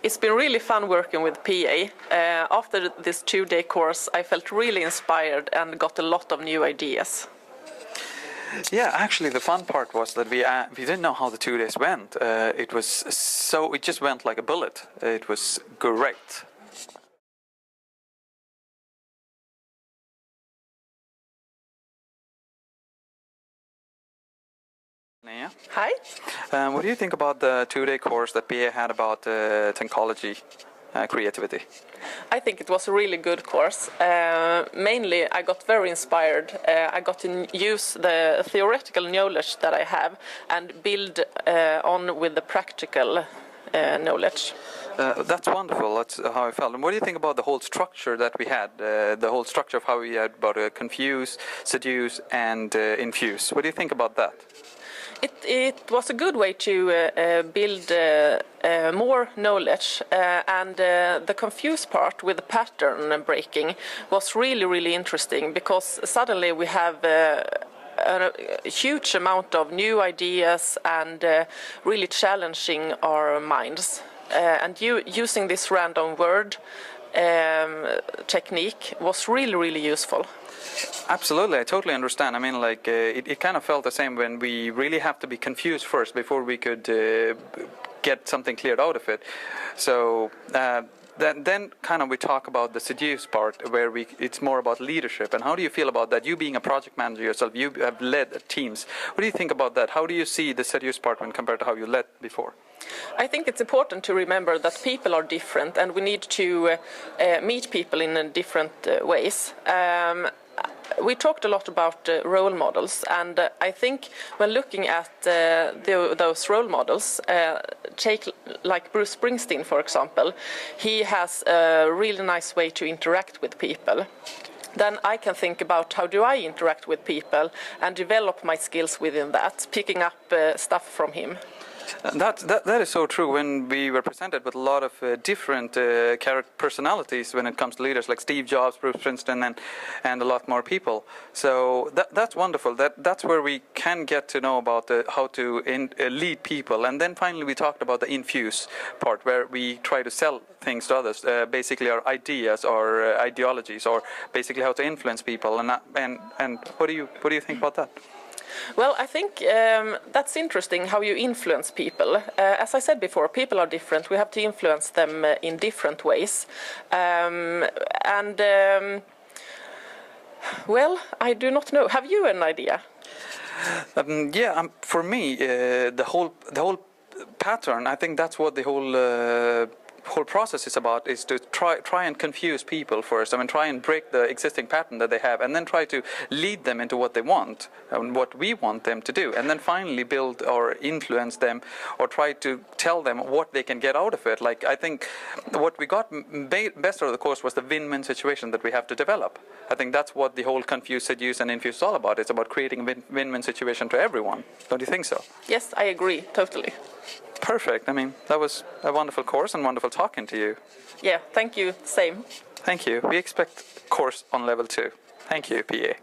It's been really fun working with PA. After this 2-day course, I felt really inspired and got a lot of new ideas. Yeah, actually, the fun part was that we didn't know how the 2 days went. It just went like a bullet. It was great. Linnéa? Hi. What do you think about the 2-day course that PA had about technology, creativity? I think it was a really good course. Mainly, I got very inspired. I got to use the theoretical knowledge that I have and build on with the practical knowledge. That's wonderful. That's how I felt. And what do you think about the whole structure that we had? The whole structure of how we had about confuse, seduce, and infuse. What do you think about that? It was a good way to build more knowledge, and the confused part with the pattern breaking was really, really interesting, because suddenly we have a huge amount of new ideas and really challenging our minds. And using this random word technique was really, really useful. Absolutely, I totally understand. I mean, like, it kind of felt the same when we really have to be confused first before we could get something cleared out of it. So then kind of we talk about the seduce part, where it's more about leadership. And how do you feel about that? You being a project manager yourself, you have led teams. What do you think about that? How do you see the seduce part when compared to how you led before? I think it's important to remember that people are different, and we need to meet people in different ways. We talked a lot about role models, and I think when looking at those role models, take like Bruce Springsteen, for example, he has a really nice way to interact with people. Then I can think about how do I interact with people and develop my skills within that, picking up stuff from him. That is so true. When we were presented with a lot of different personalities when it comes to leaders, like Steve Jobs, Bruce Springsteen, and a lot more people. So that's wonderful. That's where we can get to know about how to lead people. And then finally we talked about the infuse part, where we try to sell things to others, basically our ideas or ideologies, or basically how to influence people. And what do you think about that? Well, I think that's interesting how you influence people. As I said before, people are different. We have to influence them in different ways. Well, I do not know. Have you an idea? For me, the whole pattern, I think that's what the whole process is about, is to try and confuse people first. I mean, try and break the existing pattern that they have, and then try to lead them into what they want and what we want them to do, and then finally build or influence them, or try to tell them what they can get out of it. Like, I think what we got best out of the course was the win-win situation that we have to develop. I think that's what the whole confuse, seduce, and infuse is all about. It's about creating a win-win situation to everyone. Don't you think so? Yes, I agree, totally. Perfect. I mean, that was a wonderful course and wonderful talking to you. Yeah, thank you. Same. Thank you. We expect course on level 2. Thank you, PA.